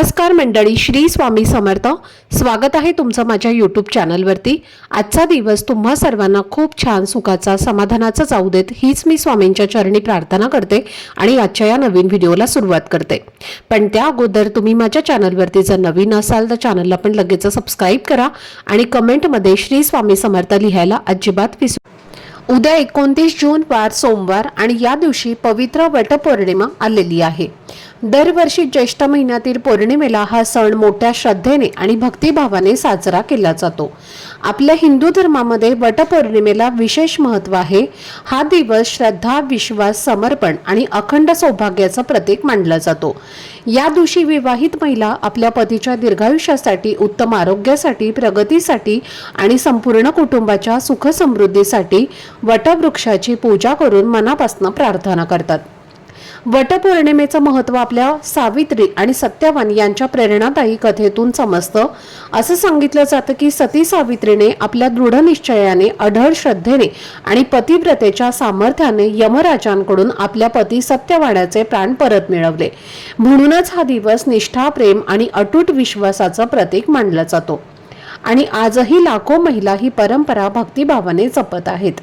नमस्कार मंडळी, श्री स्वामी समर्थ. स्वागत आहे तुमचं माझ्या यूट्यूब चॅनलवरती. आजचा दिवस तुम्हा सर्वांना खूप छान सुखाचा समाधानाचा जाऊ देत हीच मी स्वामींच्या चरणी प्रार्थना करते आणि आजच्या या नवीन व्हिडिओला सुरुवात करते. पण त्या अगोदर तुम्ही माझ्या चॅनलवरती जर नवीन असाल तर चॅनलला पण लगेच सबस्क्राईब करा आणि कमेंटमध्ये श्री स्वामी समर्थ लिहायला अजिबात विसरू. उद्या 29 जून वार सोमवार आणि या दिवशी पवित्र वटपौर्णिमा आलेली आहे. दरवर्षी ज्येष्ठ महिन्यातील पौर्णिमेला हा सण मोठ्या श्रद्धेने आणि भक्तिभावाने साजरा केला जातो. आपल्या हिंदू धर्मामध्ये वटपौर्णिमेला विशेष महत्त्व आहे. हा दिवस श्रद्धा, विश्वास, समर्पण आणि अखंड सौभाग्याचं प्रतीक मानला जातो. या दिवशी विवाहित महिला आपल्या पतीच्या दीर्घायुष्यासाठी, उत्तम आरोग्यासाठी, प्रगतीसाठी आणि संपूर्ण कुटुंबाच्या सुख समृद्धीसाठी वटवृक्षाची पूजा करून मनापासून प्रार्थना करतात. वटपौर्णिमेचं महत्त्व आपल्या सावित्री आणि सत्यवान यांच्या प्रेरणादायी कथेतून समजतं. असं सांगितलं जातं की सती सावित्रीने आपल्या दृढ निश्चयाने, अढळ श्रद्धेने आणि पतिव्रतेच्या सामर्थ्याने यमराजांकडून आपल्या पती सत्यवानाचे प्राण परत मिळवले. म्हणूनच हा दिवस निष्ठा, प्रेम आणि अतूट विश्वासाचं प्रतीक मानला जातो. आणि आजही लाखो महिला ही परंपरा भक्तिभावाने जपत आहेत.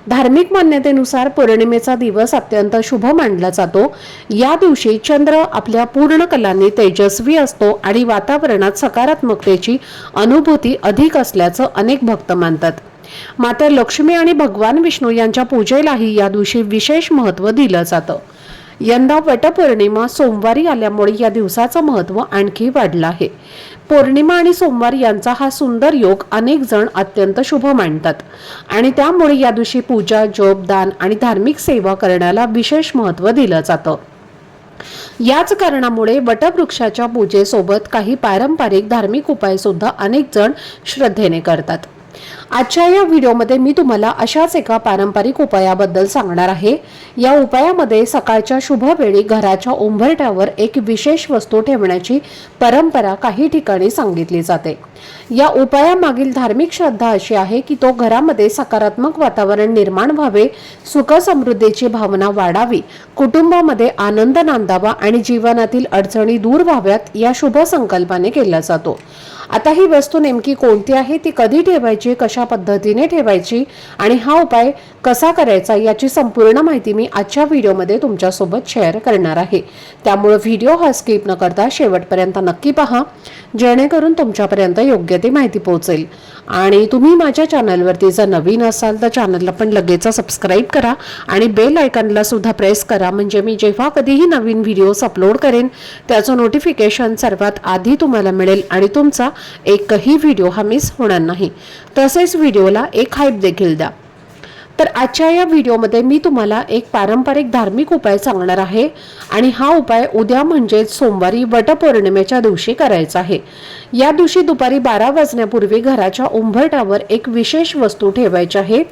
धार्मिक मान्यतेनुसार पौर्णिमेचा दिवस अत्यंत शुभ मानला जातो. या दिवशी चंद्र आपल्या पूर्ण कलांनी तेजस्वी असतो आणि वातावरणात सकारात्मकतेची अनुभूती अधिक असल्याचं अनेक भक्त मानतात. माता लक्ष्मी आणि भगवान विष्णू यांच्या पूजेलाही या दिवशी विशेष महत्त्व दिलं जातं. यंदा वटपौर्णिमा सोमवारी आल्यामुळे या दिवसाचं महत्त्व आणखी वाढलं आहे. पौर्णिमा आणि सोमवार यांचा हा सुंदर योग अनेक जण अत्यंत शुभ मानतात आणि त्यामुळे या दिवशी पूजा, जप, दान आणि धार्मिक सेवा करण्याला विशेष महत्त्व दिलं जातं. याच कारणामुळे वटवृक्षाच्या पूजेसोबत काही पारंपरिक धार्मिक उपाय सुद्धा अनेक जण श्रद्धेने करतात. आजच्या या व्हिडिओमध्ये मी तुम्हाला अशाच एका पारंपरिक उपायाबद्दल सांगणार आहे. या उपायामध्ये सकाळच्या शुभ वेळी घराच्या उंबरठ्यावर एक विशेष वस्तू ठेवण्याची परंपरा काही ठिकाणी सांगितली जाते. या उपायामागील धार्मिक श्रद्धा अशी आहे की तो घरामध्ये सकारात्मक वातावरण निर्माण व्हावे, सुख समृद्धीची भावना वाढावी, कुटुंबामध्ये आनंद नांदावा आणि जीवनातील अडचणी दूर व्हाव्यात या शुभ संकल्पाने केला जातो. आता ही वस्तू नेमकी कोणती आहे, ती कधी ठेवायची, कशा पद्धतीने ठेवायची आणि हा उपाय कसा करायचा याची संपूर्ण माहिती मी आजच्या व्हिडिओमध्ये तुमच्यासोबत शेअर करणार आहे. त्यामुळे व्हिडिओ हा स्किप न करता शेवटपर्यंत नक्की पहा, जेणेकरून तुमच्यापर्यंत योग्य ती माहिती पोहोचेल. आणि तुम्ही माझ्या चॅनलवरती जर नवीन असाल तर चॅनलला पण लगेच सबस्क्राईब करा आणि बेल आयकॉनला सुद्धा प्रेस करा, म्हणजे मी जेव्हा कधीही नवीन व्हिडिओज अपलोड करेन त्याचं नोटिफिकेशन सर्वात आधी तुम्हाला मिळेल आणि तुमचा एकही व्हिडिओ हा मिस होणार नाही. तसेच व्हिडिओला एक हाईप देखील द्या. तर आजच्या या व्हिडिओमध्ये मी तुम्हाला एक पारंपरिक धार्मिक उपाय सांगणार आहे आणि हा उपाय उद्या म्हणजेच सोमवारी वटपौर्णिमेच्या दिवशी करायचा आहे. या दिवशी दुपारी 12 वाजण्यापूर्वी घराच्या उंबरठ्यावर एक विशेष वस्तू ठेवायची आहे.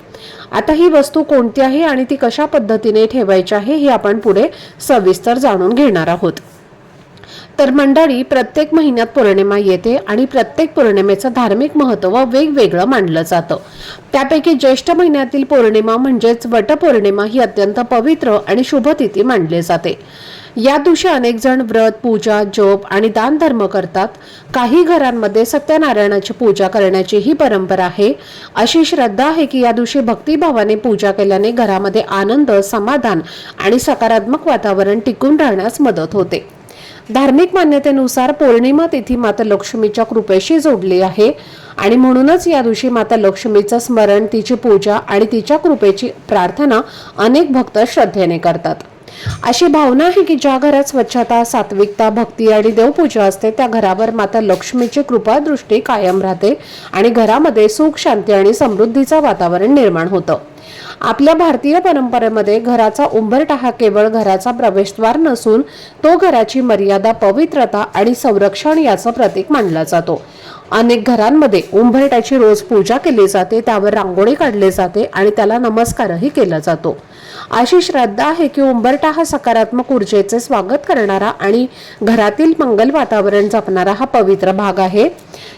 आता ही वस्तू कोणती आहे आणि ती कशा पद्धतीने ठेवायची आहे हे आपण पुढे सविस्तर जाणून घेणार आहोत. तर मंडळी, प्रत्येक महिन्यात पौर्णिमा येते आणि प्रत्येक पौर्णिमेचं धार्मिक महत्त्व वेगवेगळं मानलं जातं. त्यापैकी ज्येष्ठ महिन्यातील पौर्णिमा म्हणजेच वटपौर्णिमा ही अत्यंत पवित्र आणि शुभ तिथी मानली जाते. या दिवशी अनेक जण व्रत, पूजा, जप आणि दान धर्म करतात. काही घरांमध्ये सत्यनारायणाची पूजा करण्याची ही परंपरा आहे. अशी श्रद्धा आहे की या दिवशी भक्तिभावाने पूजा केल्याने घरामध्ये आनंद, समाधान आणि सकारात्मक वातावरण टिकून राहण्यास मदत होते. धार्मिक मान्यतेनुसार पौर्णिमा तिथी माता लक्ष्मीच्या कृपेशी जोडली आहे आणि म्हणूनच या दिवशी माता लक्ष्मीचं स्मरण, तिची पूजा आणि तिच्या कृपेची प्रार्थना अनेक भक्त श्रद्धेने करतात. अशी भावना आहे की ज्या घरात स्वच्छता, सात्विकता, भक्ती आणि देवपूजा असते त्या घरावर माता लक्ष्मीची कृपा दृष्टी कायम राहते आणि घरामध्ये सुख, शांती आणि समृद्धीचं वातावरण निर्माण होतं. आपल्या भारतीय परंपरेमध्ये घराचा उंबरठा हा केवळ घराचा प्रवेशद्वार नसून तो घराची मर्यादा, पवित्रता आणि संरक्षण याचं प्रतीक मानला जातो. अनेक घरांमध्ये उंबरठ्याची रोज पूजा केली जाते, त्यावर रांगोळी काढली जाते आणि त्याला नमस्कारही केला जातो. अशी श्रद्धा आहे की उंबरठा हा सकारात्मक ऊर्जेचे स्वागत करणारा आणि घरातील मंगल वातावरण जपणारा हा पवित्र भाग आहे.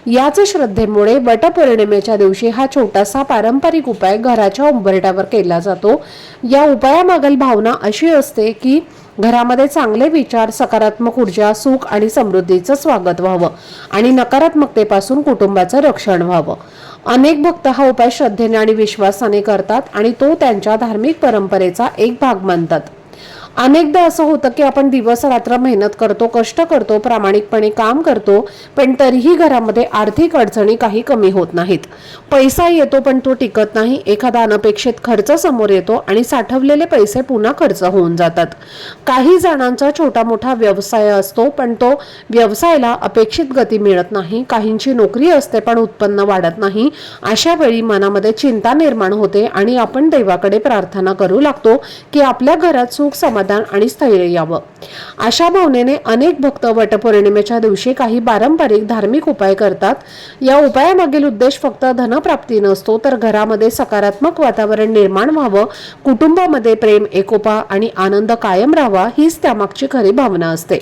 याच श्रद्धेमुळे वटपौर्णिमेच्या दिवशी हा छोटासा पारंपरिक उपाय घराच्या उंबरठ्यावर केला जातो। या उपायामागील भावना अशी असते की घरामध्ये चांगले विचार, सकारात्मक ऊर्जा, सुख आणि समृद्धीचं स्वागत व्हावं आणि नकारात्मकतेपासून कुटुंबाचं रक्षण व्हावं। अनेक भक्त हा उपाय श्रद्धेने आणि विश्वासाने करतात आणि तो त्यांच्या धार्मिक परंपरेचा एक भाग मानतात। अनेकदा असं होतं की आपण दिवस रात्र मेहनत करतो, कष्ट करतो, प्रामाणिकपणे काम करतो, पण तरीही घरामध्ये आर्थिक अडचणी काही कमी होत नाहीत। पैसा येतो पण तो टिकत नाही, एखादा अनपेक्षित खर्च समोर येतो आणि साठवलेले पैसे पुन्हा खर्च होऊन जातात। काही जणांचा छोटा मोठा व्यवसाय असतो पण तो व्यवसायाला अपेक्षित गती मिळत नाही, काहींची नोकरी असते पण उत्पन्न वाढत नाही। अशा वेळी मनामध्ये चिंता निर्माण होते आणि आपण देवाकडे प्रार्थना करू लागतो की आपल्या घरात सुख, समाधान आणि स्थैर्य यावं। अशा भावनेने अनेक भक्त वटपौर्णिमेच्या दिवशी काही पारंपरिक धार्मिक उपाय करतात। या उपायामागील उद्देश फक्त धनप्राप्ती नसतो, तर घरामध्ये सकारात्मक वातावरण निर्माण व्हावं, कुटुंबामध्ये प्रेम, एकोपा आणि आनंद कायम राहावा, हीच त्यामागची खरी भावना असते।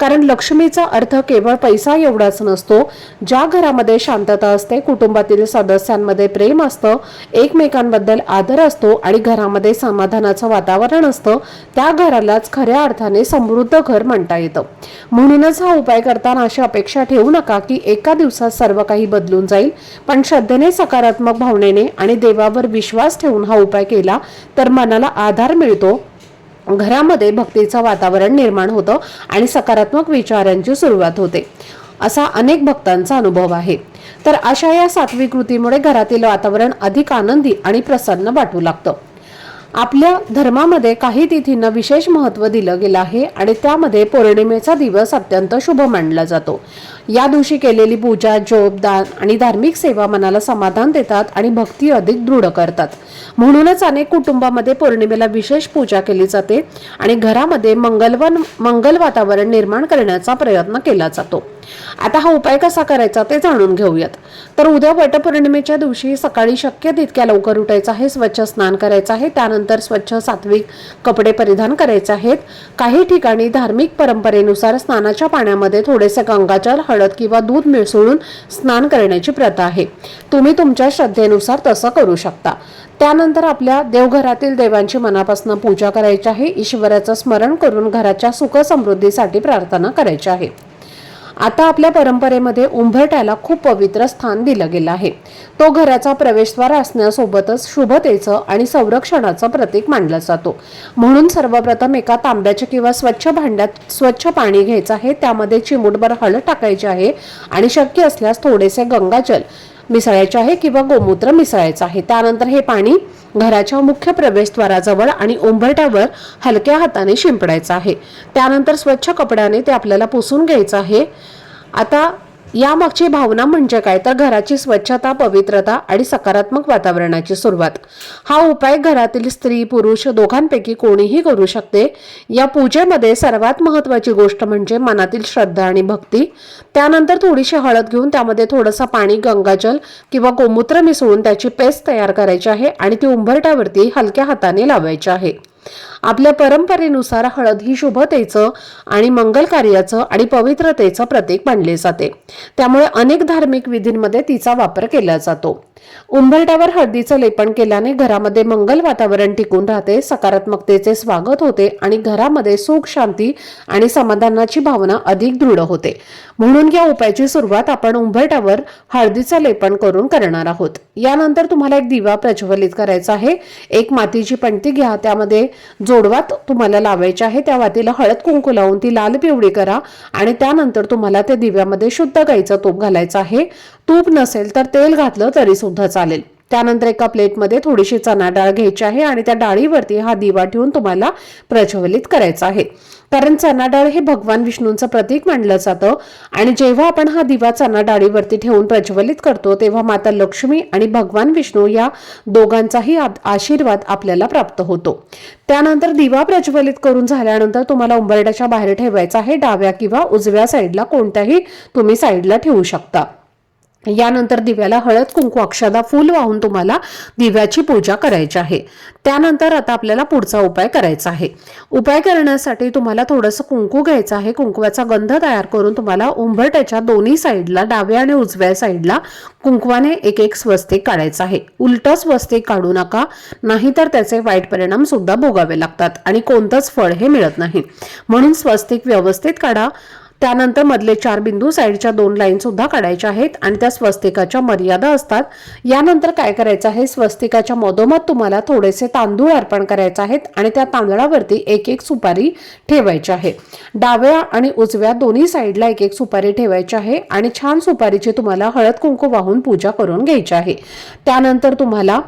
कारण लक्ष्मीचा अर्थ केवळ पैसा एवढाच नसतो। ज्या घरामध्ये शांतता असते, कुटुंबातील सदस्यांमध्ये प्रेम असतं, एकमेकांबद्दल आदर असतो आणि घरामध्ये समाधानाचं वातावरण असतं, त्या घरालाच खऱ्या अर्थाने समृद्ध घर म्हणता येतं। म्हणूनच हा उपाय करताना अशी अपेक्षा ठेवू नका की एका दिवसात सर्व काही बदलून जाईल, पण श्रद्धेने, सकारात्मक भावनेने आणि देवावर विश्वास ठेवून हा उपाय केला तर मनाला आधार मिळतो, घरामध्ये भक्तीचं वातावरण निर्माण होतं आणि सकारात्मक विचारांची सुरुवात होते, असा अनेक भक्तांचा अनुभव आहे। तर अशा या सात्विक कृतीमुळे घरातील वातावरण अधिक आनंदी आणि प्रसन्न वाटू लागतं। आपल्या धर्मामध्ये काही तिथींना विशेष महत्त्व दिलं गेलं आहे आणि त्यामध्ये पौर्णिमेचा दिवस अत्यंत शुभ मानला जातो। या दिवशी केलेली पूजा, जप, दान आणि धार्मिक सेवा मनाला समाधान देतात आणि भक्ती अधिक दृढ करतात। म्हणूनच अनेक कुटुंबामध्ये पौर्णिमेला विशेष पूजा केली जाते आणि घरामध्ये मंगल वातावरण निर्माण करण्याचा प्रयत्न केला जातो। आता हा उपाय कसा करायचा ते जाणून घेऊयात। तर उद्या वटपौर्णिमेच्या दिवशी सकाळी शक्य तितक्या लवकर उठायचं आहे, स्वच्छ स्नान करायचं आहे, त्यानंतर स्वच्छ सात्विक कपडे परिधान करायचे आहेत। काही ठिकाणी धार्मिक परंपरेनुसार स्नानाच्या पाण्यामध्ये थोडेसे गंगाजल, हळद किंवा दूध मिसळून स्नान करण्याची प्रथा आहे। तुम्ही तुमच्या श्रद्धेनुसार तसं करू शकता। त्यानंतर आपल्या देवघरातील देवांची मनापासून पूजा करायची आहे, ईश्वराचं स्मरण करून घराच्या सुख समृद्धीसाठी प्रार्थना करायची आहे। आता आपल्या परंपरेमध्ये उंबरठ्याला खूप पवित्र स्थान दिलं गेलं आहे। तो घराचा प्रवेशद्वार असण्यासोबतच शुभतेचं आणि संरक्षणाचं प्रतीक मानला जातो। म्हणून सर्वप्रथम एका तांब्याच्या किंवा स्वच्छ भांड्यात स्वच्छ पाणी घ्यायचं आहे, त्यामध्ये चिमूटभर हळद टाकायची आहे आणि शक्य असल्यास थोडेसे गंगाजल मिसळायचे आहे किंवा गोमूत्र मिसळायचं आहे। त्यानंतर हे पाणी घराच्या मुख्य प्रवेशद्वाराजवळ आणि उंबरठ्यावर हलक्या हाताने शिंपडायचं आहे। त्यानंतर स्वच्छ कपड्याने ते आपल्याला पुसून घ्यायचं आहे। आता यामागची भावना म्हणजे काय, तर घराची स्वच्छता, पवित्रता आणि सकारात्मक वातावरणाची सुरुवात। हा उपाय घरातील स्त्री पुरुष दोघांपैकी कोणीही करू शकते। या पूजेमध्ये सर्वात महत्त्वाची गोष्ट म्हणजे मनातील श्रद्धा आणि भक्ती। त्यानंतर थोडीशी हळद घेऊन त्यामध्ये थोडंसं पाणी, गंगाजल किंवा गोमूत्र मिसळून त्याची पेस्ट तयार करायची आहे आणि ती उंबरठ्यावरती हलक्या हाताने लावायची आहे। आपल्या परंपरेनुसार हळद ही शुभतेचं आणि मंगल कार्याचं आणि पवित्रतेचं प्रतीक मानले जाते, त्यामुळे अनेक धार्मिक विधींमध्ये तिचा वापर केला जातो। उंबरठ्यावर हळदीचं लेपन केल्याने घरामध्ये मंगल वातावरण टिकून राहते, सकारात्मकतेचे स्वागत होते आणि घरामध्ये सुख, शांती आणि समाधानाची भावना अधिक दृढ होते। म्हणून या उपायाची सुरुवात आपण उंबरठ्यावर हळदीचं लेपन करून करणार आहोत। यानंतर तुम्हाला एक दिवा प्रज्वलित करायचा आहे। एक मातीची पणती घ्या, त्यामध्ये जोडवात तुम्हाला लावायचे आहे। त्या वातीला हळद कुंकू लावून ती लाल पिवळी करा आणि त्यानंतर तुम्हाला त्या दिव्यामध्ये शुद्ध गाईचं तूप घालायचं आहे। तूप नसेल तर तेल घातलं तरी सुद्धा चालेल। त्यानंतर एका प्लेटमध्ये थोडीशी चणा डाळ घ्यायची आहे आणि त्या डाळीवरती हा दिवा ठेवून तुम्हाला प्रज्वलित करायचा आहे। कारण चणा डाळ हे भगवान विष्णूंचं प्रतीक मानलं जातं आणि जेव्हा आपण हा दिवा चणा डाळीवरती ठेवून प्रज्वलित करतो तेव्हा माता लक्ष्मी आणि भगवान विष्णू या दोघांचाही आशीर्वाद आपल्याला प्राप्त होतो। त्यानंतर दिवा प्रज्वलित करून झाल्यानंतर तुम्हाला उंबरठ्याच्या बाहेर ठेवायचा आहे, डाव्या किंवा उजव्या साईडला कोणत्याही तुम्ही साईडला ठेवू शकता। यानंतर दिव्याला हळद कुंकू अक्षदा फूल वाहून तुम्हाला दिव्याची पूजा करायची आहे। त्यानंतर आता आपल्याला पुढचा उपाय करायचा आहे। उपाय करण्यासाठी तुम्हाला थोडंसं कुंकू घ्यायचं आहे। कुंकवाचा गंध तयार करून तुम्हाला उंबरठ्याच्या दोन्ही साईडला डाव्या आणि उजव्या साईडला कुंकवाने एक एक स्वस्तिक काढायचं आहे। उलट स्वस्तिक काढू नका, नाहीतर त्याचे वाईट परिणाम सुद्धा भोगावे लागतात आणि कोणतंच फळ हे मिळत नाही। म्हणून स्वस्तिक व्यवस्थित काढा। त्यानंतर मधले 4 बिंदू साईडच्या 2 लाईन सुद्धा काढायच्या आहेत आणि त्या स्वस्तिकाच्या मर्यादा असतात। यानंतर काय करायचं आहे, स्वस्तिकाच्या मधोमध तुम्हाला थोडेसे तांदूळ अर्पण करायचे आहेत आणि त्या तांदळावरती एक एक सुपारी ठेवायची आहे। डाव्या आणि उजव्या दोन्ही साईडला एक एक सुपारी ठेवायची आहे आणि छान सुपारीची तुम्हाला हळद कुंकू वाहून पूजा करून घ्यायची आहे। त्यानंतर तुम्हाला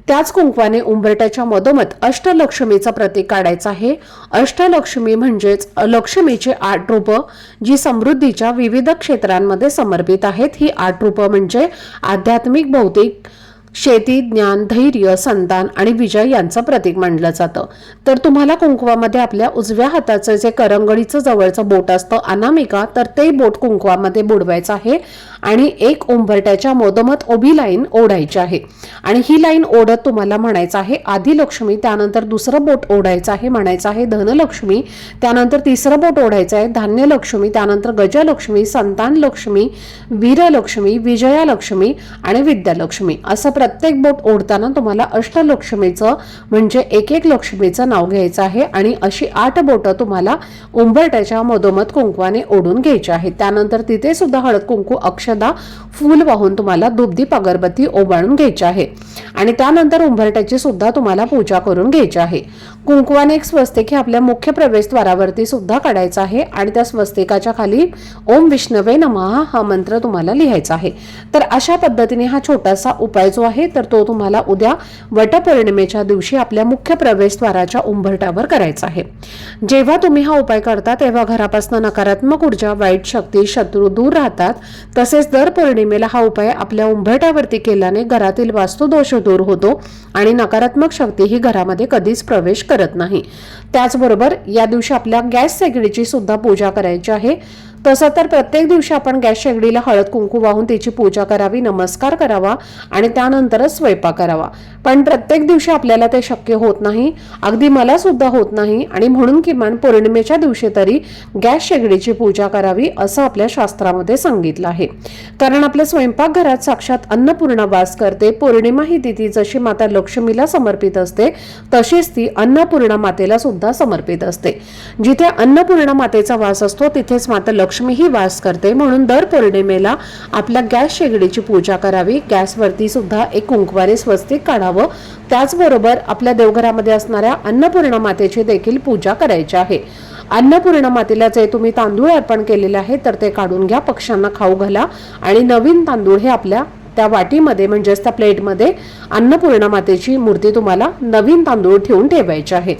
त्याच कुंकवाने उंबरठ्याच्या मधोमध अष्टलक्ष्मीचं प्रतीक काढायचं आहे। अष्टलक्ष्मी म्हणजेच लक्ष्मीचे 8 रूपं जी समृद्धीच्या विविध क्षेत्रांमध्ये समर्पित आहेत। ही 8 रूपं म्हणजे आध्यात्मिक, भौतिक, शेती, ज्ञान, धैर्य, संतान आणि विजय यांचं प्रतीक मानलं जातं। तर तुम्हाला कुंकवामध्ये आपल्या उजव्या हाताचं जे करंगळीचं जवळचं बोट असतं अनामिका, तर ते बोट कुंकवामध्ये बुडवायचं आहे आणि एक उंबरठ्याच्या मधोमध उभी लाईन ओढायची आहे आणि ही लाईन ओढत तुम्हाला म्हणायचं आहे आदिलक्ष्मी, त्यानंतर दुसरं बोट ओढायचं आहे, म्हणायचं आहे धनलक्ष्मी, त्यानंतर तिसरं बोट ओढायचं आहे धान्यलक्ष्मी, त्यानंतर गजलक्ष्मी, संतान लक्ष्मी, वीरलक्ष्मी, विजयालक्ष्मी आणि विद्यालक्ष्मी असं प्रत्येक बोट ओढताना तुम्हाला अष्टलक्ष्मीचं म्हणजे एक एक लक्ष्मीचं नाव घ्यायचं आहे आणि अशी 8 बोटं तुम्हाला उंबरठ्याच्या मधोमध कुंकवाने ओढून घ्यायची आहे। त्यानंतर तिथे सुद्धा हळद कुंकू अक्षदा फूल वाहून तुम्हाला धूपदीप अगरबत्ती ओवाळून घ्यायची आहे आणि त्यानंतर उंबरठ्याची सुद्धा तुम्हाला पूजा करून घ्यायची आहे। कुंकवाने एक स्वस्तिक हे आपल्या मुख्य प्रवेशद्वारावरती सुद्धा काढायचं आहे आणि त्या स्वस्तिकाच्या खाली ओम विष्णवे नमः हा मंत्र तुम्हाला लिहायचा आहे। तर अशा पद्धतीने हा छोटासा उपाय जो आहे तर तो तुम्हाला उद्या वटपौर्णिमेच्या दिवशी आपल्या मुख्य प्रवेशद्वाराच्या उंबरठ्यावर करायचा आहे। जेव्हा तुम्ही हा उपाय करता तेव्हा घरापासून नकारात्मक ऊर्जा, वाईट शक्ती, शत्रू दूर राहतात। तसेच दर पौर्णिमेला हा उपाय आपल्या उंबरठ्यावरती केल्याने घरातील वास्तुदोष दूर होतो आणि नकारात्मक शक्ती ही घरामध्ये कधीच प्रवेश करत नाही। त्याचबरोबर या दिवशी आपल्या गॅस शेगडीची सुद्धा पूजा करायची आहे। तसं तर प्रत्येक दिवशी आपण गॅस शेगडीला हळद कुंकू वाहून त्याची पूजा करावी, नमस्कार करावा आणि त्यानंतरच स्वयंपाक करावा। पण प्रत्येक दिवशी आपल्याला ते शक्य होत नाही, अगदी मला सुद्धा होत नाही आणि म्हणून किमान पौर्णिमेच्या दिवशी तरी गॅस शेगडीची पूजा करावी असं आपल्या शास्त्रामध्ये सांगितलं आहे। कारण आपल्या स्वयंपाकघरात साक्षात अन्नपूर्णा वास करते। पौर्णिमा ही तिथी जशी माता लक्ष्मीला समर्पित असते तशीच ती अन्नपूर्णा मातेला सुद्धा समर्पित असते। जिथे अन्नपूर्णा मातेचा वास असतो तिथेच माता लक्ष्मी ही वास करते। म्हणून दर पौर्णिमेला आपल्या गॅस शेगडीची पूजा करावी, गॅसवरती सुद्धा एक कुंकवाने स्वस्तिक काढावं। त्याचबरोबर आपल्या देवघरामध्ये असणाऱ्या अन्नपूर्णा मातेची देखील पूजा करायची आहे। अन्नपूर्णा मातेला जे तुम्ही तांदूळ अर्पण केलेले आहे तर ते काढून घ्या, पक्ष्यांना खाऊ घाला आणि नवीन तांदूळ हे आपल्या त्या वाटीमध्ये म्हणजेच त्या प्लेटमध्ये अन्नपूर्णा मातेची मूर्ती तुम्हाला नवीन तांदूळ ठेवून ठेवायचे आहे।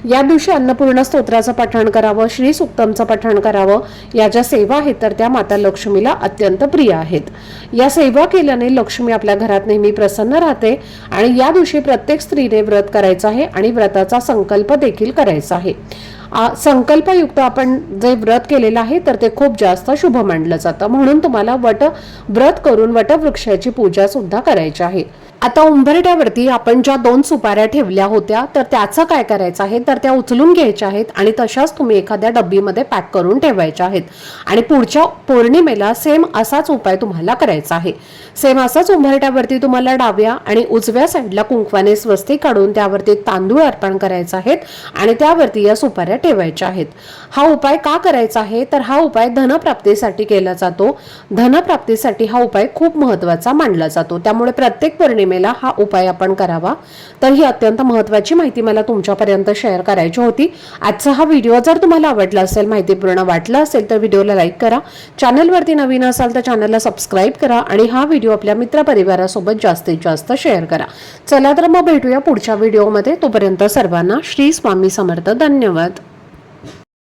या दिवशी अन्नपूर्णा स्तोत्राचं पठण करावं, श्री सुक्तमचं पठण करावं। या ज्या सेवा आहेत तर त्या माता लक्ष्मीला अत्यंत प्रिय आहेत। या सेवा केल्याने लक्ष्मी आपल्या घरात नेहमी प्रसन्न राहते आणि या दिवशी प्रत्येक स्त्रीने व्रत करायचं आहे आणि व्रताचा संकल्प देखील करायचा आहे। संकल्पयुक्त आपण जे व्रत केलेलं आहे तर ते खूप जास्त शुभ मानलं जातं। म्हणून तुम्हाला व्रत करून वटवृक्षाची पूजा सुद्धा करायची आहे। आता उंबरठ्यावरती आपण ज्या 2 सुपाऱ्या ठेवल्या होत्या तर त्याचं काय करायचं आहे तर त्या उचलून घ्यायच्या आहेत आणि तशाच तुम्ही एखाद्या डब्बीमध्ये पॅक करून ठेवायच्या आहेत आणि पुढच्या पौर्णिमेला सेम असाच उपाय तुम्हाला करायचा आहे। सेम असाच उंबरठ्यावरती तुम्हाला डाव्या आणि उजव्या साईडला कुंकवाने स्वस्तिक काढून त्यावरती तांदूळ अर्पण करायचे आहेत आणि त्यावरती या सुपाऱ्या ठेवायच्या आहेत। हा उपाय का करायचा आहे तर हा उपाय धनप्राप्तीसाठी केला जातो। धनप्राप्तीसाठी हा उपाय खूप महत्त्वाचा मानला जातो। त्यामुळे प्रत्येक पौर्णिमेला हा उपाय आपण करावा। तर ही अत्यंत महत्त्वाची माहिती मला तुमच्यापर्यंत शेअर करायची होती। आजचा हा व्हिडिओ जर तुम्हाला आवडला असेल, माहितीपूर्ण वाटला असेल तर व्हिडिओला लाईक करा, चॅनलवरती नवीन असाल तर चॅनलला सबस्क्राईब करा आणि हा व्हिडिओ आपल्या मित्रपरिवारासोबत जास्तीत जास्त शेअर करा। चला तर मग भेटूया पुढच्या व्हिडिओमध्ये। तोपर्यंत सर्वांना श्री स्वामी समर्थ। धन्यवाद।